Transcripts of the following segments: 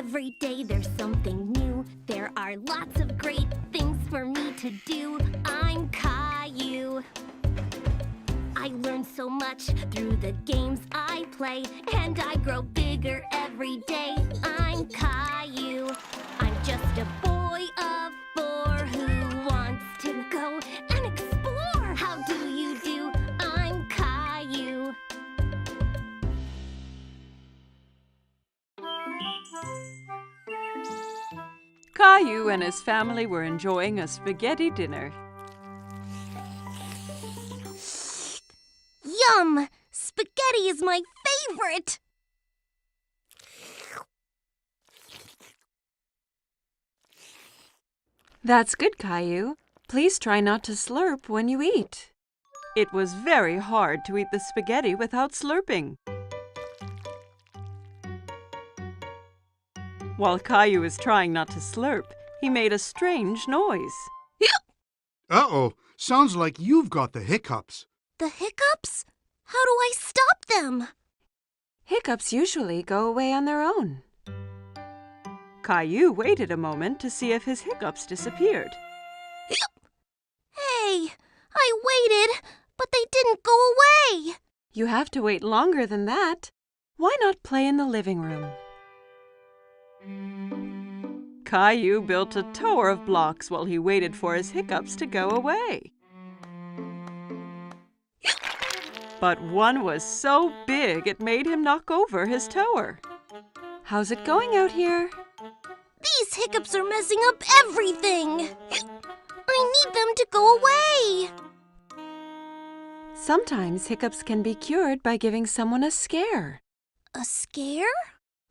Every day there's something new. There are lots of great things for me to do. I'm Caillou. I learn so much through the games I play, and I grow bigger every day. I'm Caillou. I'm just a boy of 4 who wants to go and explore. How do you do? I'm Caillou. Caillou and his family were enjoying a spaghetti dinner. Yum! Spaghetti is my favorite! That's good, Caillou. Please try not to slurp when you eat. It was very hard to eat the spaghetti without slurping. While Caillou was trying not to slurp, he made a strange noise. Uh-oh, sounds like you've got the hiccups. The hiccups? How do I stop them? Hiccups usually go away on their own. Caillou waited a moment to see if his hiccups disappeared. Hey, I waited, but they didn't go away. You have to wait longer than that. Why not play in the living room? Caillou built a tower of blocks while he waited for his hiccups to go away. But one was so big it made him knock over his tower. How's it going out here? These hiccups are messing up everything. I need them to go away. Sometimes hiccups can be cured by giving someone a scare. A scare?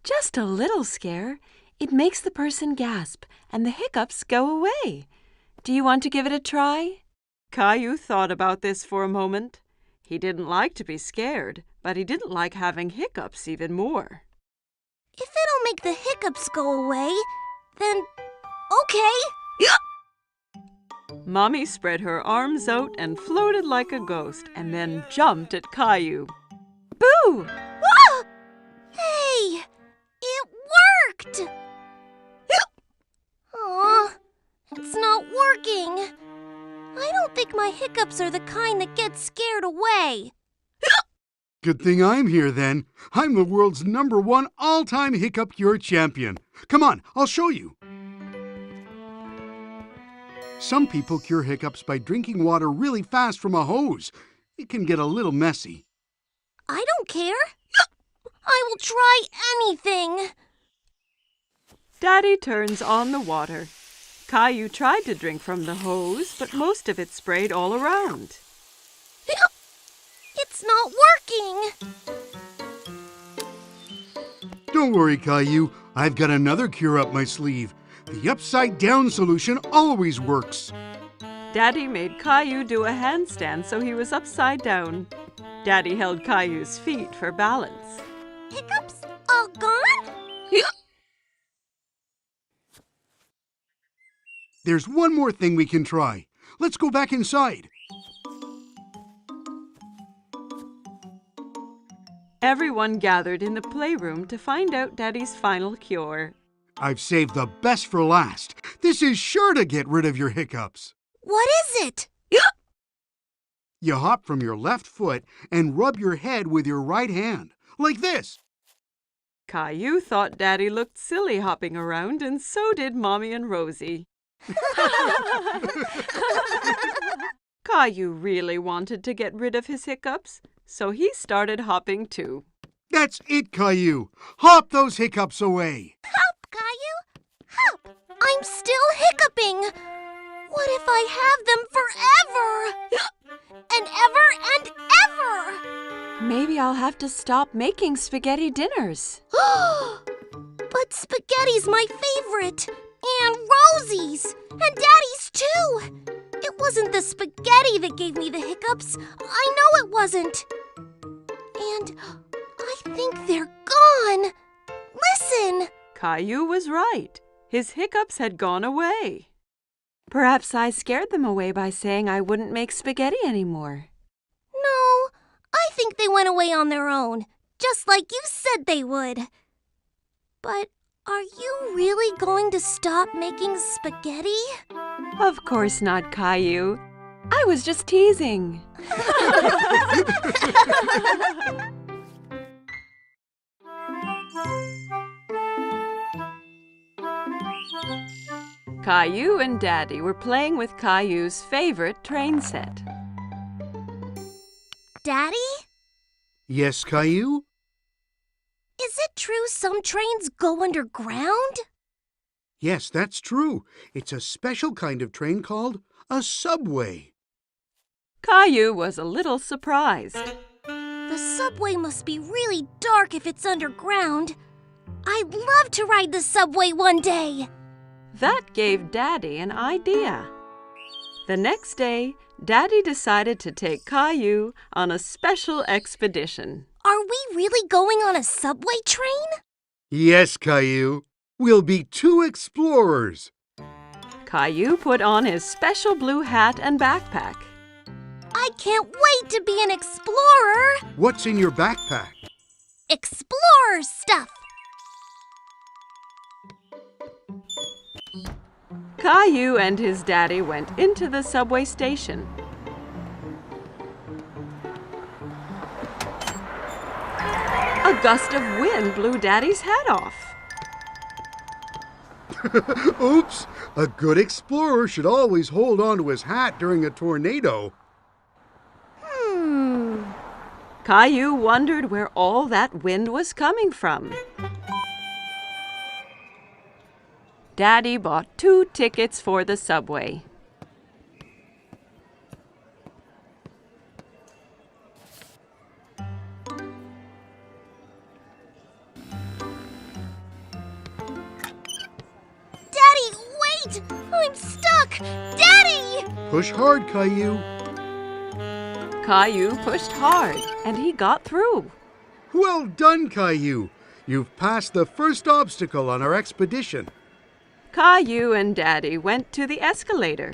Just a little scare. It makes the person gasp and the hiccups go away. Do you want to give it a try? Caillou thought about this for a moment. He didn't like to be scared, but he didn't like having hiccups even more. If it'll make the hiccups go away, then okay. Mommy spread her arms out and floated like a ghost and then jumped at Caillou. Boo! Ah! Hey! It worked! Aw, it's not working. I don't think my hiccups are the kind that get scared away. Good thing I'm here then. I'm the world's #1 all-time hiccup cure champion. Come on, I'll show you. Some people cure hiccups by drinking water really fast from a hose. It can get a little messy. I don't care. I will try anything. Daddy turns on the water. Caillou tried to drink from the hose, but most of it sprayed all around. It's not working. Don't worry, Caillou. I've got another cure up my sleeve. The upside-down solution always works. Daddy made Caillou do a handstand so he was upside down. Daddy held Caillou's feet for balance. Hiccups all gone? There's one more thing we can try. Let's go back inside. Everyone gathered in the playroom to find out Daddy's final cure. I've saved the best for last. This is sure to get rid of your hiccups. What is it? You hop from your left foot and rub your head with your right hand, like this. Caillou thought Daddy looked silly hopping around, and so did Mommy and Rosie. Caillou really wanted to get rid of his hiccups, so he started hopping too. That's it, Caillou. Hop those hiccups away. Hop, Caillou! Hop! I'm still hiccuping. What if I have them forever? And ever and ever! Maybe I'll have to stop making spaghetti dinners. But spaghetti's my favorite. And Rosie's. And Daddy's too. It wasn't the spaghetti that gave me the hiccups. I know it wasn't. And I think they're gone. Listen. Caillou was right. His hiccups had gone away. Perhaps I scared them away by saying I wouldn't make spaghetti anymore. No, I think they went away on their own, just like you said they would. But Are you really going to stop making spaghetti? Of course not, Caillou. I was just teasing. Caillou and Daddy were playing with Caillou's favorite train set. Daddy? Yes, Caillou? Is it true some trains go underground? Yes, that's true. It's a special kind of train called a subway. Caillou was a little surprised. The subway must be really dark if it's underground. I'd love to ride the subway one day. That gave Daddy an idea. The next day, Daddy decided to take Caillou on a special expedition. Are we really going on a subway train? Yes, Caillou. We'll be 2 explorers. Caillou put on his special blue hat and backpack. I can't wait to be an explorer. What's in your backpack? Explorer stuff. Caillou and his daddy went into the subway station. A gust of wind blew Daddy's hat off. Oops! A good explorer should always hold on to his hat during a tornado. Caillou wondered where all that wind was coming from. Daddy bought 2 tickets for the subway. Daddy, wait! I'm stuck! Daddy! Push hard, Caillou. Caillou pushed hard, and he got through. Well done, Caillou. You've passed the first obstacle on our expedition. Caillou and Daddy went to the escalator.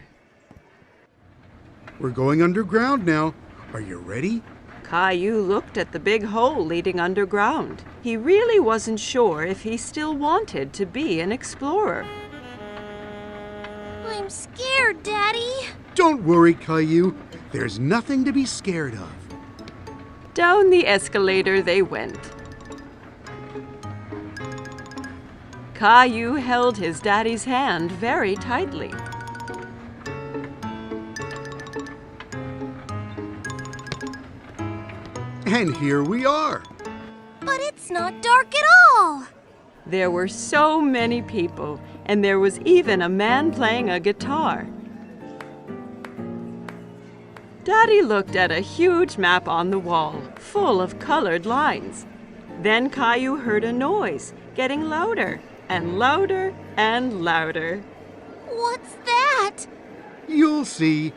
We're going underground now. Are you ready? Caillou looked at the big hole leading underground. He really wasn't sure if he still wanted to be an explorer. I'm scared, Daddy. Don't worry, Caillou. There's nothing to be scared of. Down the escalator they went. Caillou held his daddy's hand very tightly. And here we are. But it's not dark at all. There were so many people, and there was even a man playing a guitar. Daddy looked at a huge map on the wall, full of colored lines. Then Caillou heard a noise, getting louder and louder and louder. What's that? You'll see.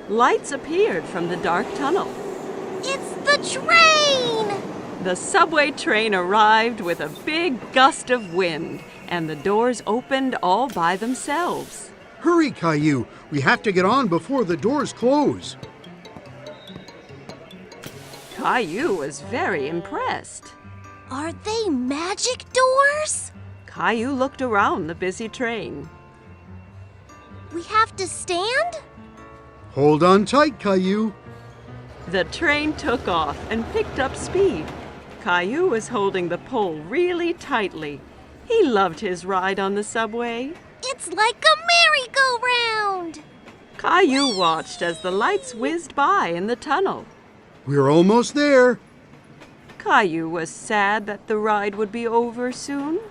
Lights appeared from the dark tunnel. It's the train! The subway train arrived with a big gust of wind, and the doors opened all by themselves. Hurry, Caillou. We have to get on before the doors close. Caillou was very impressed. Are they magic doors? Caillou looked around the busy train. We have to stand? Hold on tight, Caillou. The train took off and picked up speed. Caillou was holding the pole really tightly. He loved his ride on the subway. It's like a merry-go-round! Caillou watched as the lights whizzed by in the tunnel. We're almost there. Caillou was sad that the ride would be over soon.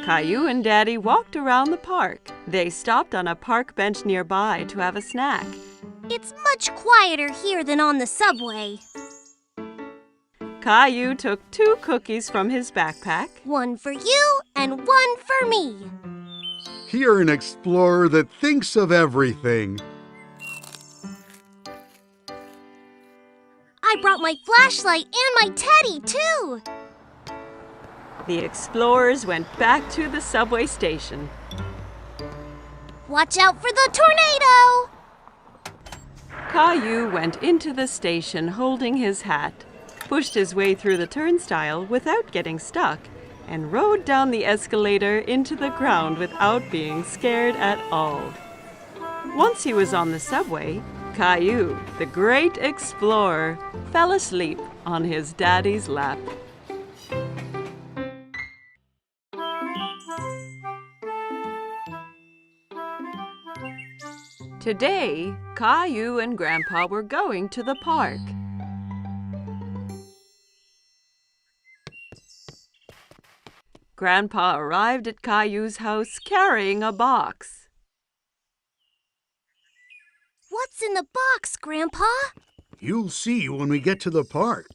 Caillou and Daddy walked around the park. They stopped on a park bench nearby to have a snack. It's much quieter here than on the subway. Caillou took 2 cookies from his backpack. One for you and one for me. You're an explorer that thinks of everything. I brought my flashlight and my teddy, too. The explorers went back to the subway station. Watch out for the tornado! Caillou went into the station holding his hat, pushed his way through the turnstile without getting stuck, and rode down the escalator into the ground without being scared at all. Once he was on the subway, Caillou, the great explorer, fell asleep on his daddy's lap. Today, Caillou and Grandpa were going to the park. Grandpa arrived at Caillou's house carrying a box. What's in the box, Grandpa? You'll see when we get to the park.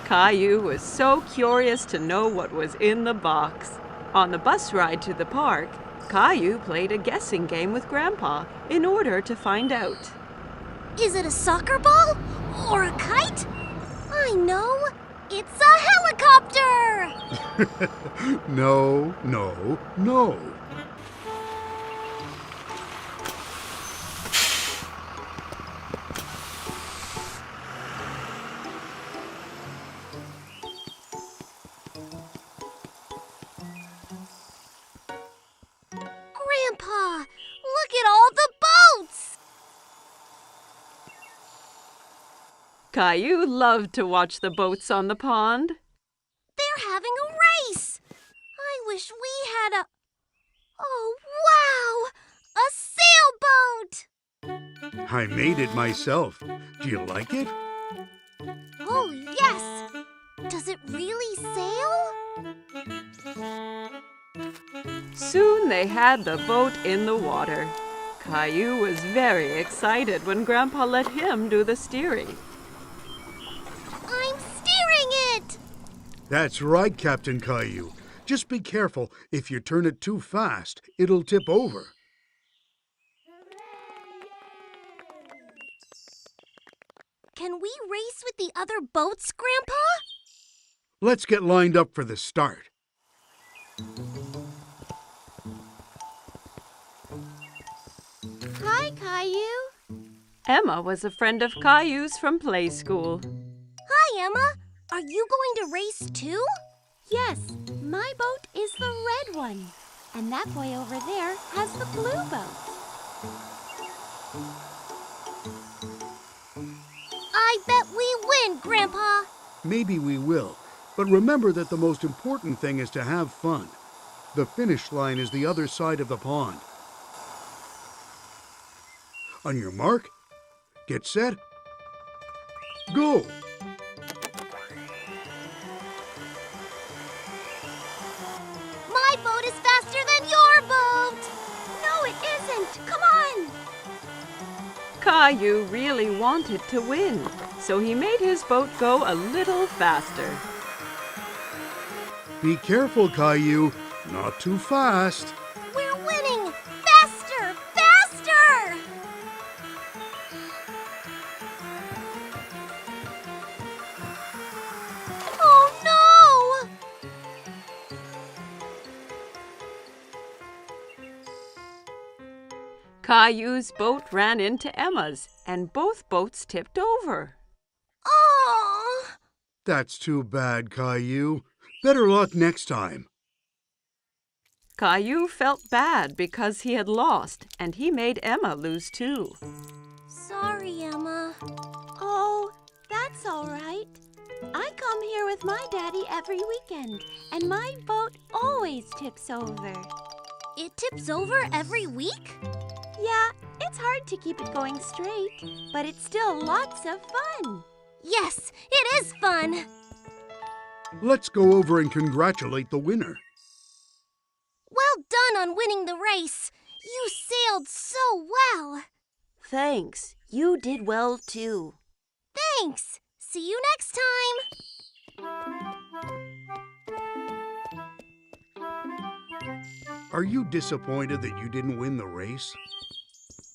Caillou was so curious to know what was in the box. On the bus ride to the park, Caillou played a guessing game with Grandpa in order to find out. Is it a soccer ball or a kite? I know. It's a helicopter! No, no, no. Grandpa, look at all the boats! Caillou loved to watch the boats on the pond. They're having a race! I wish we had a... Oh, wow! A sailboat! I made it myself. Do you like it? Oh, yes! Does it really sail? Soon they had the boat in the water. Caillou was very excited when Grandpa let him do the steering. I'm steering it! That's right, Captain Caillou. Just be careful. If you turn it too fast, it'll tip over. Can we race with the other boats, Grandpa? Let's get lined up for the start. Hi, Caillou. Emma was a friend of Caillou's from play school. Hi, Emma. Are you going to race too? Yes, my boat is the red one. And that boy over there has the blue boat. I bet we win, Grandpa. Maybe we will. But remember that the most important thing is to have fun. The finish line is the other side of the pond. On your mark, get set, go! My boat is faster than your boat. No, it isn't. Come on. Caillou really wanted to win, so he made his boat go a little faster. Be careful, Caillou. Not too fast. We're winning. Faster, faster! Oh, no! Caillou's boat ran into Emma's, and both boats tipped over. Oh! That's too bad, Caillou. Better luck next time. Caillou felt bad because he had lost, and he made Emma lose too. Sorry, Emma. Oh, that's all right. I come here with my daddy every weekend, and my boat always tips over. It tips over every week? Yeah, it's hard to keep it going straight, but it's still lots of fun. Yes, it is fun. Let's go over and congratulate the winner. Well done on winning the race. You sailed so well. Thanks. You did well, too. Thanks. See you next time. Are you disappointed that you didn't win the race?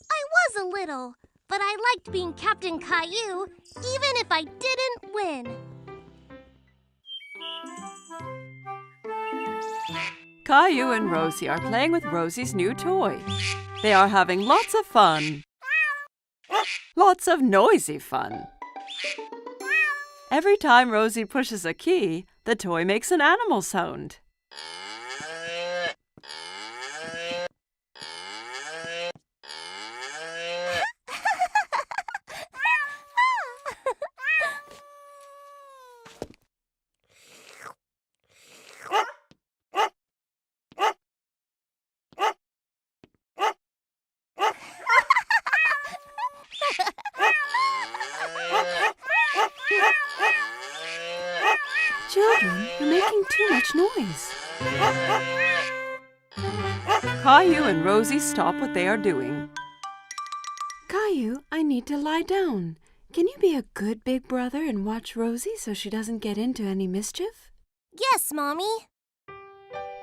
I was a little, but I liked being Captain Caillou, even if I didn't win. Caillou and Rosie are playing with Rosie's new toy. They are having lots of fun. Lots of noisy fun. Every time Rosie pushes a key, the toy makes an animal sound. Children, you're making too much noise. Caillou and Rosie stop what they are doing. Caillou, I need to lie down. Can you be a good big brother and watch Rosie so she doesn't get into any mischief? Yes, Mommy.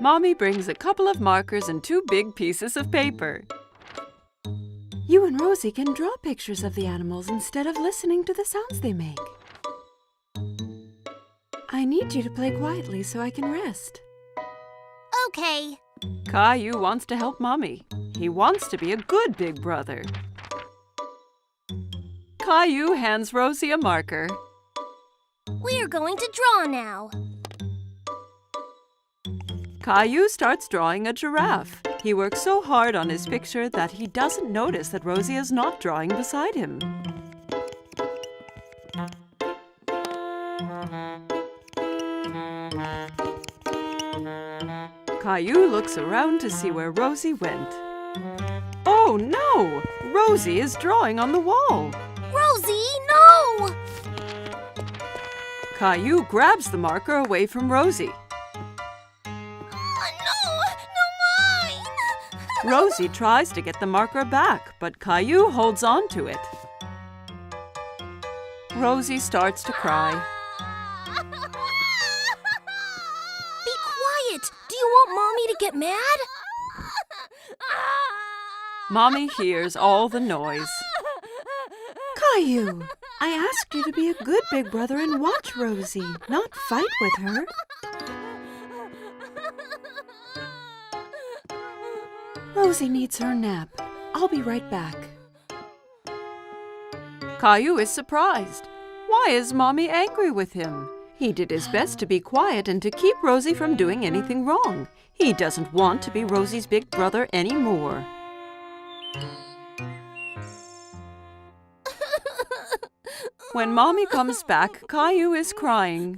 Mommy brings a couple of markers and 2 big pieces of paper. You and Rosie can draw pictures of the animals instead of listening to the sounds they make. I need you to play quietly so I can rest. Okay. Caillou wants to help Mommy. He wants to be a good big brother. Caillou hands Rosie a marker. We're going to draw now. Caillou starts drawing a giraffe. He works so hard on his picture that he doesn't notice that Rosie is not drawing beside him. Caillou looks around to see where Rosie went. Oh no! Rosie is drawing on the wall. Rosie, no! Caillou grabs the marker away from Rosie. No mine! Rosie tries to get the marker back, but Caillou holds on to it. Rosie starts to cry. Be quiet! Do you want Mommy to get mad? Mommy hears all the noise. Caillou, I asked you to be a good big brother and watch Rosie, not fight with her. Rosie needs her nap. I'll be right back. Caillou is surprised. Why is Mommy angry with him? He did his best to be quiet and to keep Rosie from doing anything wrong. He doesn't want to be Rosie's big brother anymore. When Mommy comes back, Caillou is crying.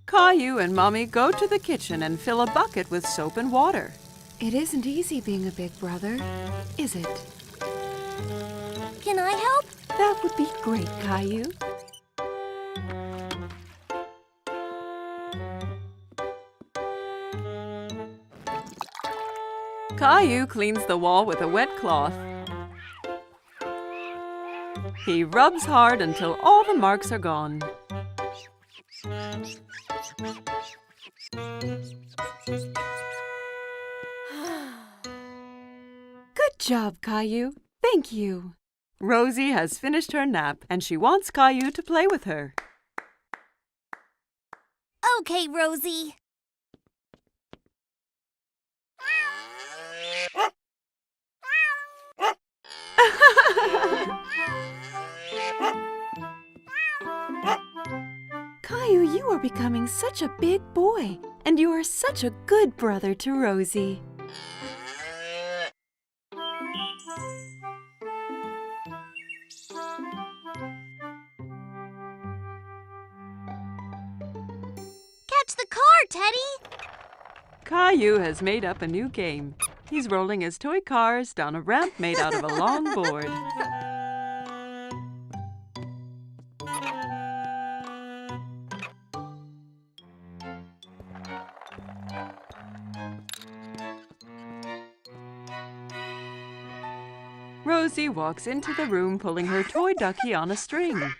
Caillou and Mommy go to the kitchen and fill a bucket with soap and water. It isn't easy being a big brother, is it? Can I help? That would be great, Caillou. Caillou cleans the wall with a wet cloth. He rubs hard until all the marks are gone. Good job, Caillou. Thank you. Rosie has finished her nap and she wants Caillou to play with her. Okay, Rosie. Caillou, you are becoming such a big boy, and you are such a good brother to Rosie. Catch the car, Teddy! Caillou has made up a new game. He's rolling his toy cars down a ramp made out of a long board. Rosie walks into the room pulling her toy ducky on a string.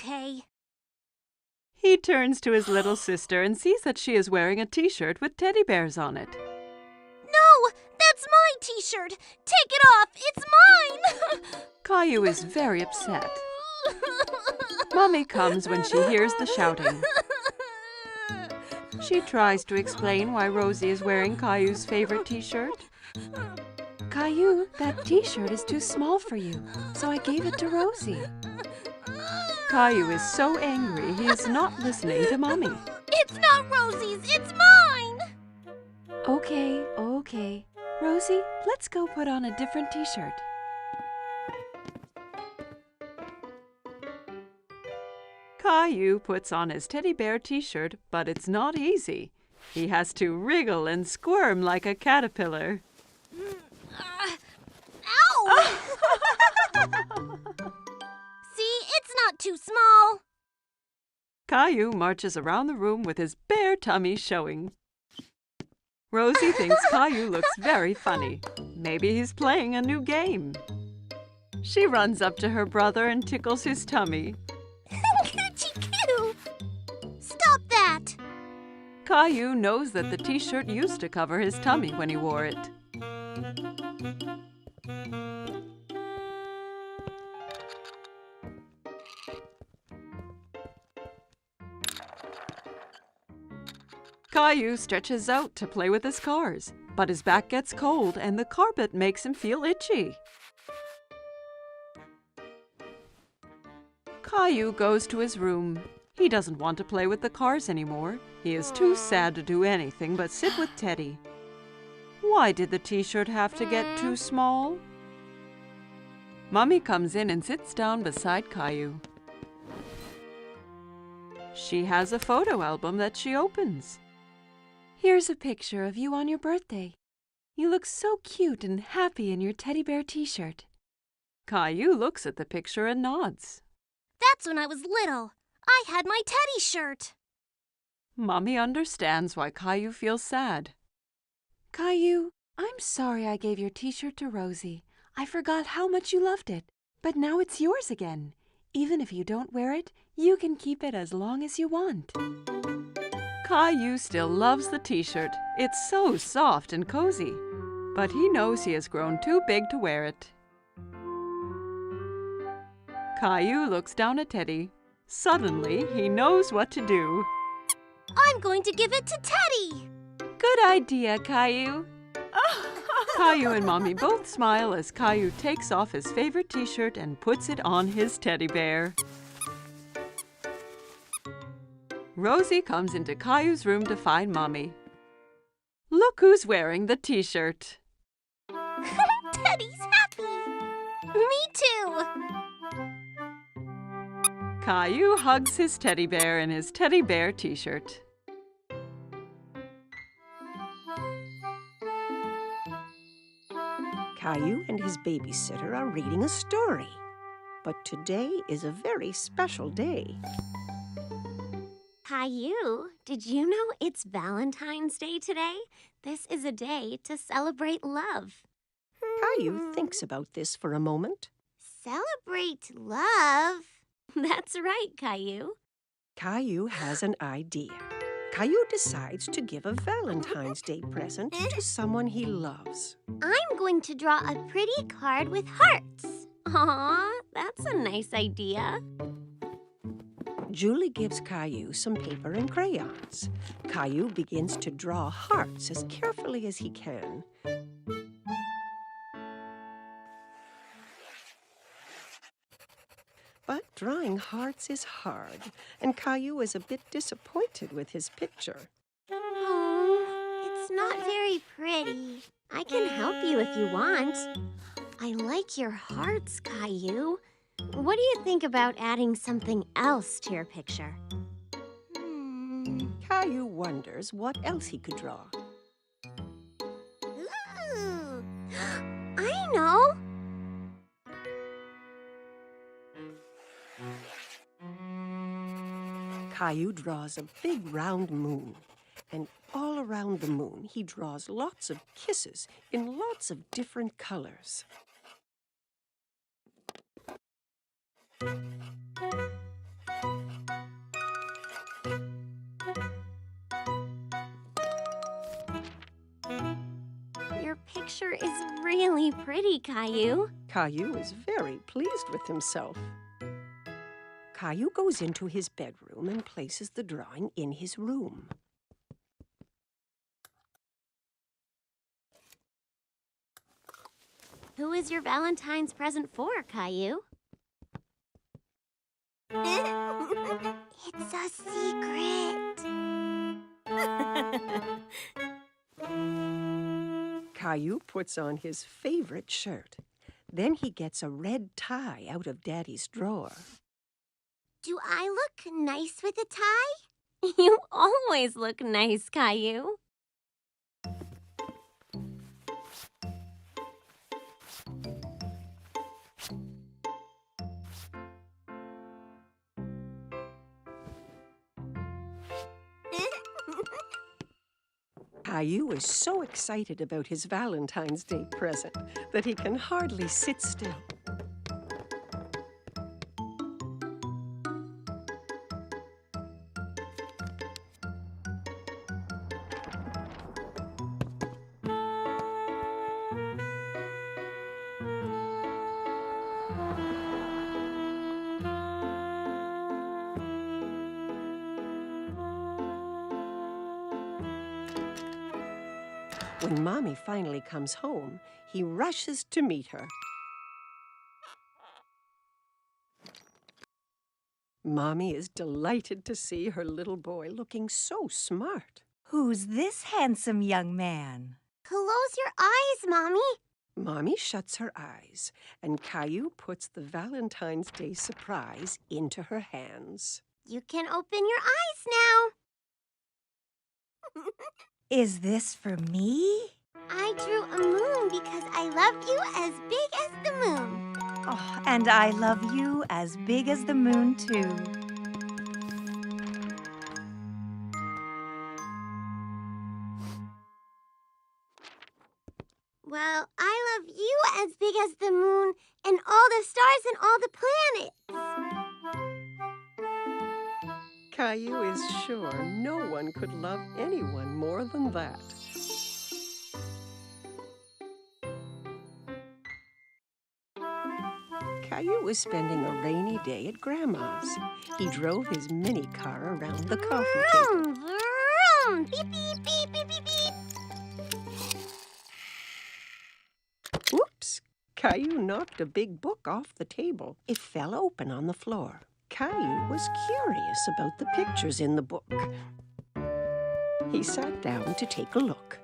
okay. He turns to his little sister and sees that she is wearing a t-shirt with teddy bears on it. No, that's my t-shirt. Take it off. It's mine. Caillou is very upset. Mommy comes when she hears the shouting. She tries to explain why Rosie is wearing Caillou's favorite t-shirt. Caillou, that t-shirt is too small for you, so I gave it to Rosie. Caillou is so angry he is not listening to Mommy. It's not Rosie's. It's mine. Okay. Rosie, let's go put on a different t-shirt. Caillou puts on his teddy bear t-shirt, but it's not easy. He has to wriggle and squirm like a caterpillar. Ow! See, it's not too small. Caillou marches around the room with his bare tummy showing. Rosie thinks Caillou looks very funny. Maybe he's playing a new game. She runs up to her brother and tickles his tummy. Coochie-coo! Stop that! Caillou knows that the t-shirt used to cover his tummy when he wore it. Caillou stretches out to play with his cars, but his back gets cold and the carpet makes him feel itchy. Caillou goes to his room. He doesn't want to play with the cars anymore. He is too sad to do anything but sit with Teddy. Why did the t-shirt have to get too small? Mommy comes in and sits down beside Caillou. She has a photo album that she opens. Here's a picture of you on your birthday. You look so cute and happy in your teddy bear t-shirt. Caillou looks at the picture and nods. That's when I was little. I had my teddy shirt. Mommy understands why Caillou feels sad. Caillou, I'm sorry I gave your t-shirt to Rosie. I forgot how much you loved it, but now it's yours again. Even if you don't wear it, you can keep it as long as you want. Caillou still loves the t-shirt. It's so soft and cozy. But he knows he has grown too big to wear it. Caillou looks down at Teddy. Suddenly, he knows what to do. I'm going to give it to Teddy. Good idea, Caillou. Caillou and Mommy both smile as Caillou takes off his favorite t-shirt and puts it on his teddy bear. Rosie comes into Caillou's room to find Mommy. Look who's wearing the t-shirt. Teddy's happy. Me too. Caillou hugs his teddy bear in his teddy bear t-shirt. Caillou and his babysitter are reading a story. But today is a very special day. Caillou, did you know it's Valentine's Day today? This is a day to celebrate love. Caillou thinks about this for a moment. Celebrate love? That's right, Caillou. Caillou has an idea. Caillou decides to give a Valentine's Day present to someone he loves. I'm going to draw a pretty card with hearts. Aw, that's a nice idea. Julie gives Caillou some paper and crayons. Caillou begins to draw hearts as carefully as he can. But drawing hearts is hard, and Caillou is a bit disappointed with his picture. Oh, it's not very pretty. I can help you if you want. I like your hearts, Caillou. What do you think about adding something else to your picture? Caillou wonders what else he could draw. Ooh, I know. Caillou draws a big round moon, and all around the moon he draws lots of kisses in lots of different colors. picture is really pretty, Caillou. Caillou is very pleased with himself. Caillou goes into his bedroom and places the drawing in his room. Who is your Valentine's present for, Caillou? It's a secret. Caillou puts on his favorite shirt. Then he gets a red tie out of Daddy's drawer. Do I look nice with a tie? You always look nice, Caillou. Caillou is so excited about his Valentine's Day present that he can hardly sit still. When Mommy finally comes home, he rushes to meet her. Mommy is delighted to see her little boy looking so smart. Who's this handsome young man? Close your eyes, Mommy. Mommy shuts her eyes, and Caillou puts the Valentine's Day surprise into her hands. You can open your eyes now. Is this for me? I drew a moon because I love you as big as the moon. Oh, and I love you as big as the moon, too. Well, I love you as big as the moon and all the stars and all the planets. Caillou is sure no one could love anyone more than that. Caillou was spending a rainy day at Grandma's. He drove his mini car around the coffee table. Vroom, vroom. Beep, beep, beep, beep, beep, beep. Whoops! Caillou knocked a big book off the table. It fell open on the floor. Caillou was curious about the pictures in the book. He sat down to take a look.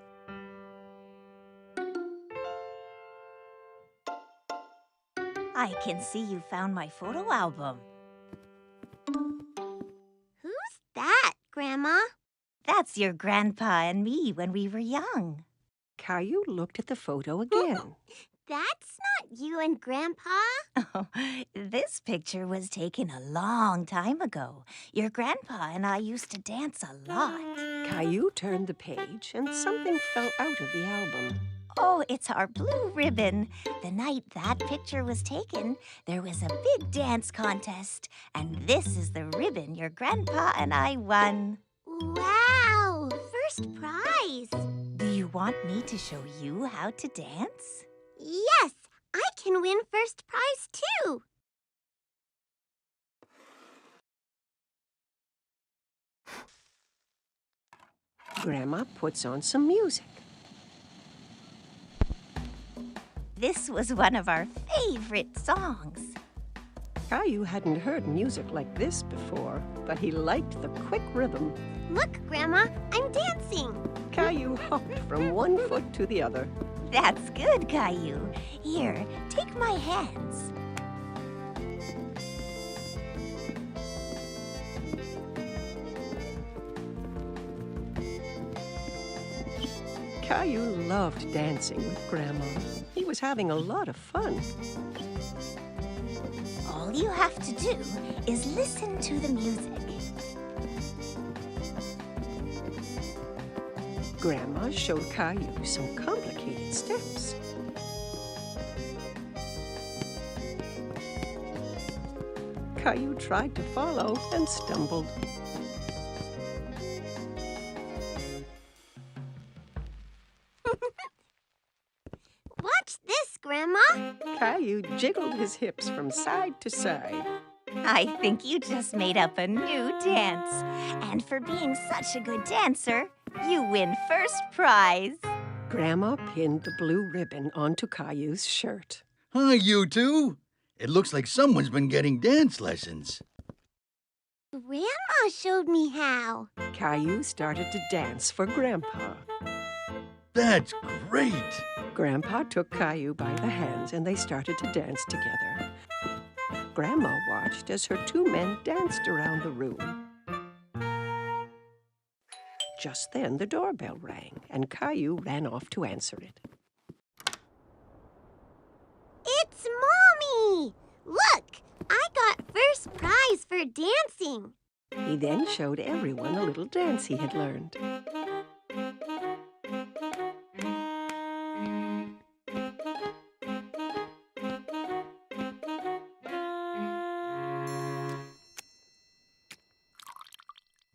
I can see you found my photo album. Who's that, Grandma? That's your grandpa and me when we were young. Caillou looked at the photo again. That's not you and Grandpa. Oh, this picture was taken a long time ago. Your grandpa and I used to dance a lot. Caillou turned the page and something fell out of the album. Oh, it's our blue ribbon. The night that picture was taken, there was a big dance contest. And this is the ribbon your grandpa and I won. Wow, first prize. Do you want me to show you how to dance? Yes, I can win first prize too. Grandma puts on some music. This was one of our favorite songs. Caillou hadn't heard music like this before, but he liked the quick rhythm. Look, Grandma, I'm dancing. Caillou hopped from one foot to the other. That's good, Caillou. Here, take my hands. Caillou loved dancing with Grandma. He was having a lot of fun. All you have to do is listen to the music. Grandma showed Caillou some complicated steps. Caillou tried to follow and stumbled. Grandma. Caillou jiggled his hips from side to side. I think you just made up a new dance. And for being such a good dancer, you win first prize. Grandma pinned the blue ribbon onto Caillou's shirt. Hi, you two. It looks like someone's been getting dance lessons. Grandma showed me how. Caillou started to dance for Grandpa. That's great. Grandpa took Caillou by the hands and they started to dance together. Grandma watched as her two men danced around the room. Just then the doorbell rang and Caillou ran off to answer it. It's Mommy! Look, I got first prize for dancing. He then showed everyone a little dance he had learned.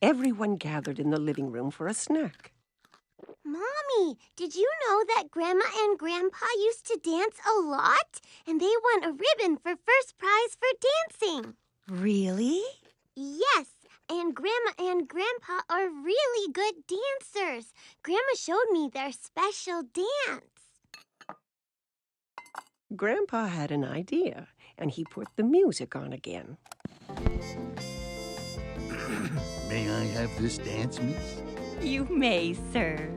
Everyone gathered in the living room for a snack. Mommy, did you know that Grandma and Grandpa used to dance a lot? And they won a ribbon for first prize for dancing. Really? Yes, and Grandma and Grandpa are really good dancers. Grandma showed me their special dance. Grandpa had an idea, and he put the music on again. May I have this dance, miss? You may, sir.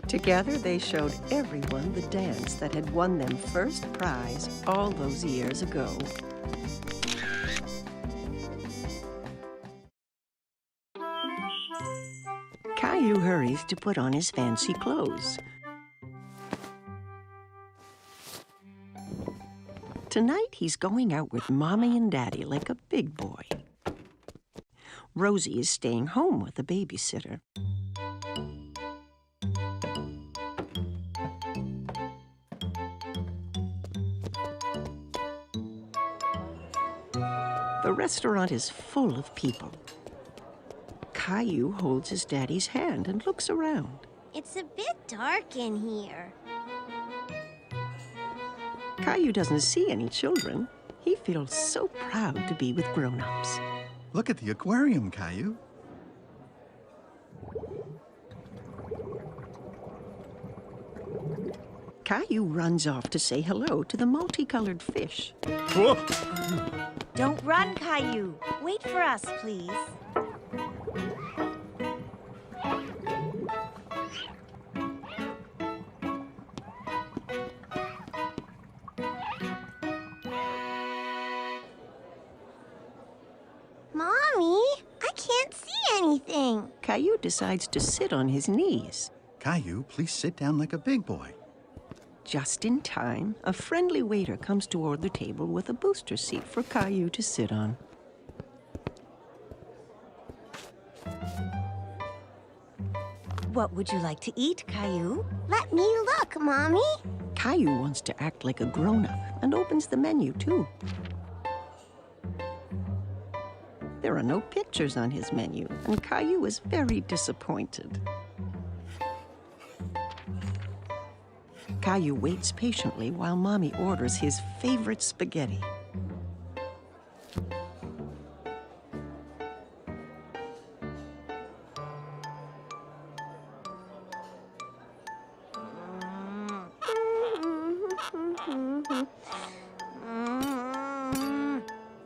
Together, they showed everyone the dance that had won them first prize all those years ago. Caillou hurries to put on his fancy clothes. Tonight, he's going out with Mommy and Daddy like a big boy. Rosie is staying home with a babysitter. The restaurant is full of people. Caillou holds his daddy's hand and looks around. It's a bit dark in here. Caillou doesn't see any children. He feels so proud to be with grown-ups. Look at the aquarium, Caillou. Caillou runs off to say hello to the multicolored fish. Whoa. Don't run, Caillou. Wait for us, please. Mommy, I can't see anything. Caillou decides to sit on his knees. Caillou, please sit down like a big boy. Just in time, a friendly waiter comes toward the table with a booster seat for Caillou to sit on. What would you like to eat, Caillou? Let me look, Mommy. Caillou wants to act like a grown-up and opens the menu, too. There are no pictures on his menu, and Caillou is very disappointed. Caillou waits patiently while Mommy orders his favorite spaghetti.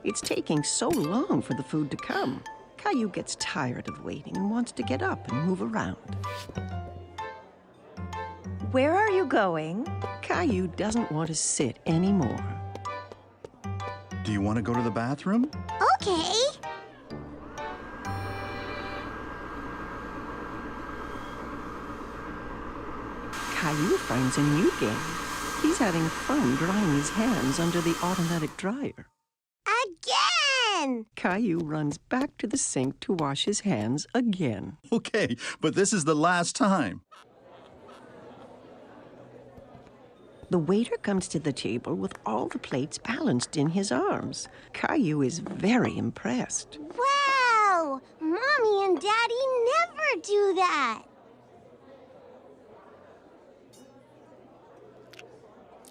It's taking so long for the food to come. Caillou gets tired of waiting and wants to get up and move around. Where are you going? Caillou doesn't want to sit anymore. Do you want to go to the bathroom? Okay. Caillou finds a new game. He's having fun drying his hands under the automatic dryer. Again! Caillou runs back to the sink to wash his hands again. Okay, but this is the last time. The waiter comes to the table with all the plates balanced in his arms. Caillou is very impressed. Wow! Mommy and Daddy never never do that.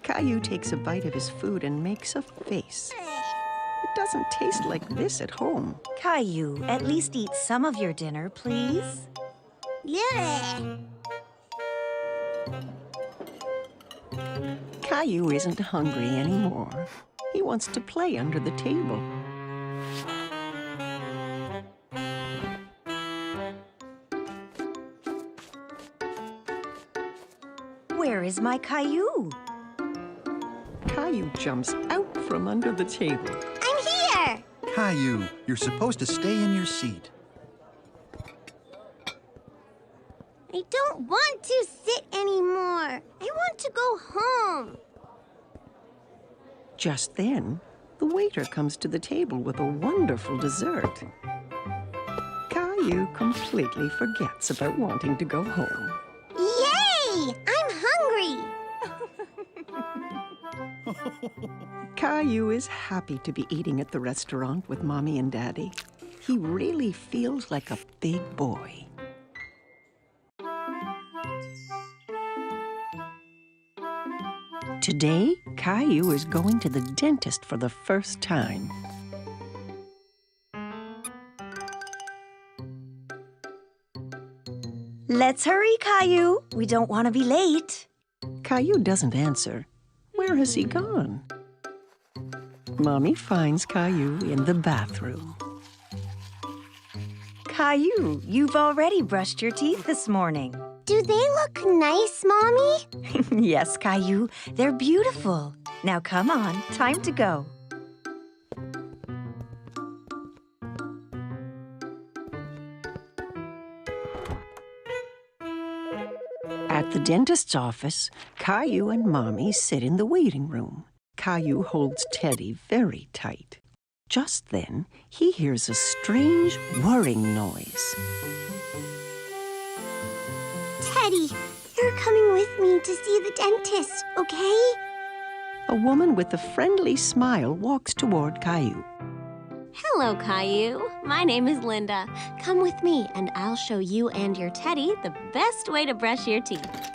Caillou takes a bite of his food and makes a face. It doesn't taste like this at home. Caillou, at least eat some of your dinner, please. Blech. Caillou isn't hungry anymore. He wants to play under the table. Where is my Caillou? Caillou jumps out from under the table. I'm here. Caillou, you're supposed to stay in your seat. I don't want to sit anymore. I want to go home. Just then, the waiter comes to the table with a wonderful dessert. Caillou completely forgets about wanting to go home. Yay! I'm hungry. Caillou is happy to be eating at the restaurant with Mommy and Daddy. He really feels like a big boy. Today, Caillou is going to the dentist for the first time. Let's hurry, Caillou. We don't want to be late. Caillou doesn't answer. Where has he gone? Mommy finds Caillou in the bathroom. Caillou, you've already brushed your teeth this morning. Do they look nice, Mommy? Yes, Caillou, they're beautiful. Now come on, time to go. At the dentist's office, Caillou and Mommy sit in the waiting room. Caillou holds Teddy very tight. Just then, he hears a strange whirring noise. Teddy, you're coming with me to see the dentist, okay? A woman with a friendly smile walks toward Caillou. Hello, Caillou. My name is Linda. Come with me, and I'll show you and your Teddy the best way to brush your teeth.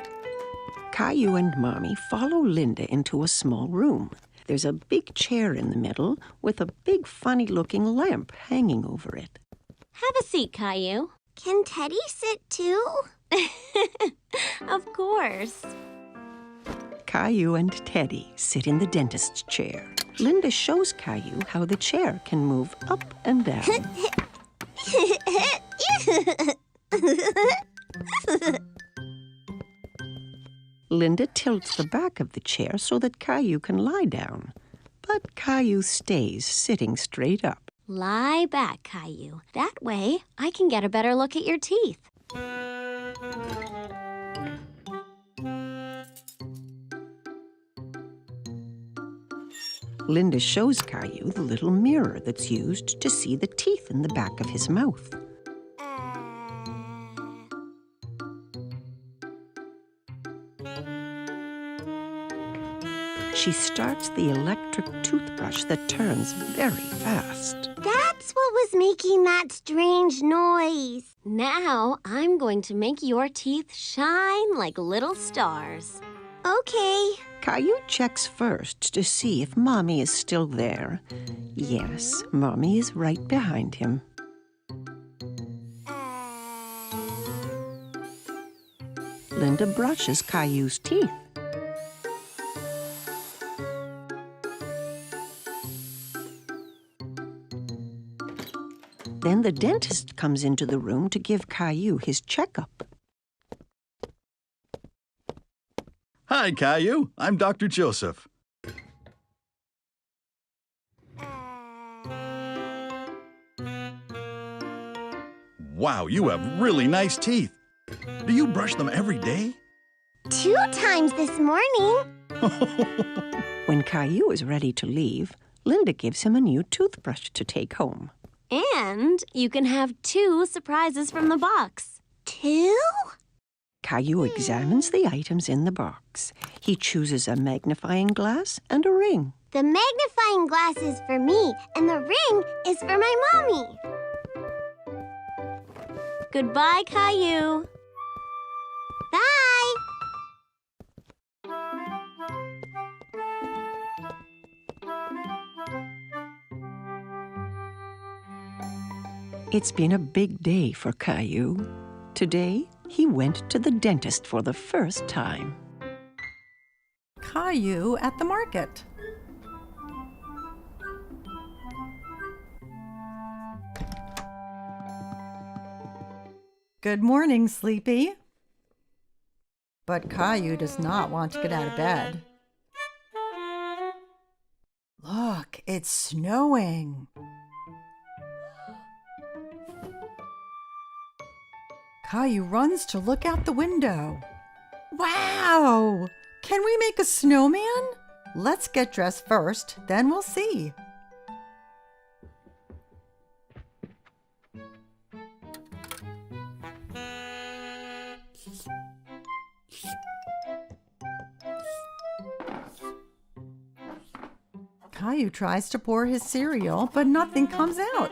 Caillou and Mommy follow Linda into a small room. There's a big chair in the middle with a big funny-looking lamp hanging over it. Have a seat, Caillou. Can Teddy sit too? Of course. Caillou and Teddy sit in the dentist's chair. Linda shows Caillou how the chair can move up and down. Linda tilts the back of the chair so that Caillou can lie down. But Caillou stays sitting straight up. Lie back, Caillou. That way, I can get a better look at your teeth. Linda shows Caillou the little mirror that's used to see the teeth in the back of his mouth. She starts the electric toothbrush that turns very fast. That's what was making that strange noise. Now, I'm going to make your teeth shine like little stars. Okay. Caillou checks first to see if Mommy is still there. Yes, Mommy is right behind him. Linda brushes Caillou's teeth. Then the dentist comes into the room to give Caillou his checkup. Hi, Caillou. I'm Dr. Joseph. Wow, you have really nice teeth. Do you brush them every day? 2 times this morning. When Caillou is ready to leave, Linda gives him a new toothbrush to take home. And you can have 2 surprises from the box. 2? Caillou examines the items in the box. He chooses a magnifying glass and a ring. The magnifying glass is for me, and the ring is for my mommy. Goodbye, Caillou. Bye. It's been a big day for Caillou. Today, he went to the dentist for the first time. Caillou at the market. Good morning, Sleepy. But Caillou does not want to get out of bed. Look, it's snowing. Caillou runs to look out the window. Wow! Can we make a snowman? Let's get dressed first, then we'll see. Caillou tries to pour his cereal, but nothing comes out.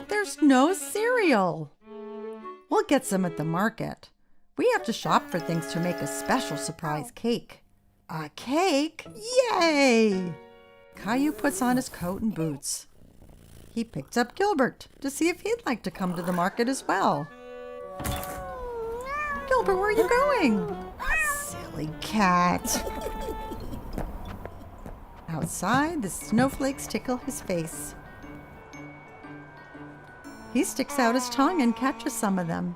There's no cereal. We'll get some at the market. We have to shop for things to make a special surprise cake. A cake? Yay! Caillou puts on his coat and boots. He picked up Gilbert to see if he'd like to come to the market as well. Gilbert, where are you going? Silly cat. Outside, the snowflakes tickle his face. He sticks out his tongue and catches some of them.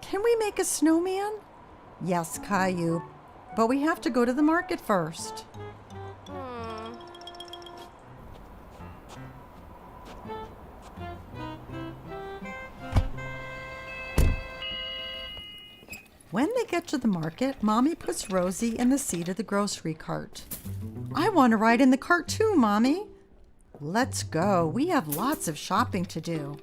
Can we make a snowman? Yes, Caillou, but we have to go to the market first. When they get to the market, Mommy puts Rosie in the seat of the grocery cart. I want to ride in the cart too, Mommy. Let's go. We have lots of shopping to do.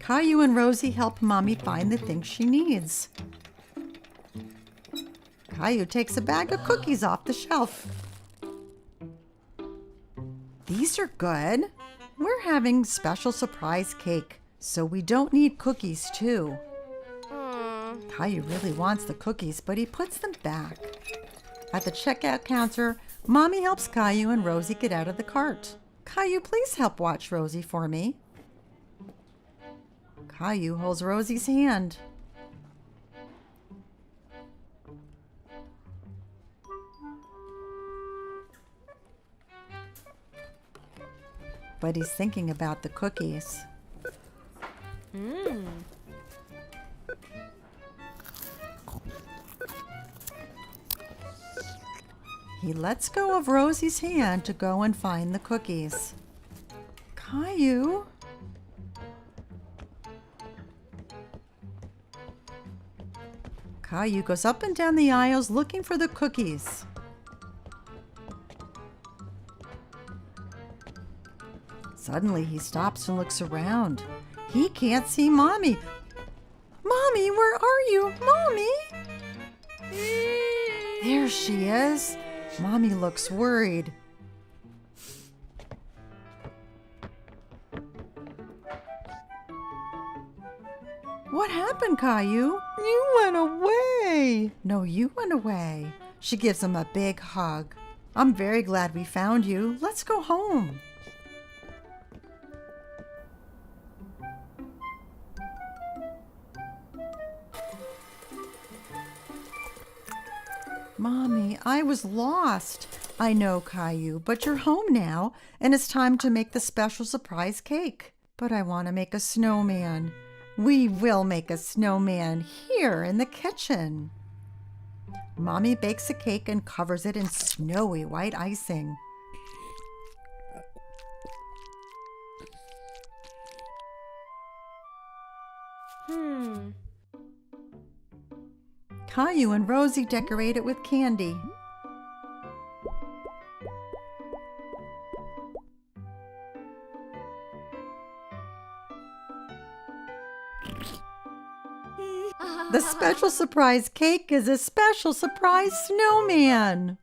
Caillou and Rosie help Mommy find the things she needs. Caillou takes a bag of cookies off the shelf. These are good. We're having special surprise cake, so we don't need cookies too. Caillou really wants the cookies, but he puts them back. At the checkout counter, Mommy helps Caillou and Rosie get out of the cart. Caillou, please help watch Rosie for me. Caillou holds Rosie's hand. But he's thinking about the cookies. He lets go of Rosie's hand to go and find the cookies. Caillou? Caillou goes up and down the aisles looking for the cookies. Suddenly he stops and looks around. He can't see Mommy. Mommy, where are you? Mommy? There she is. Mommy looks worried. What happened, Caillou? You went away. No, you went away. She gives him a big hug. I'm very glad we found you. Let's go home. Mommy, I was lost. I know, Caillou, but you're home now, and it's time to make the special surprise cake. But I want to make a snowman. We will make a snowman here in the kitchen. Mommy bakes a cake and covers it in snowy white icing. Caillou and Rosie decorate it with candy. The special surprise cake is a special surprise snowman.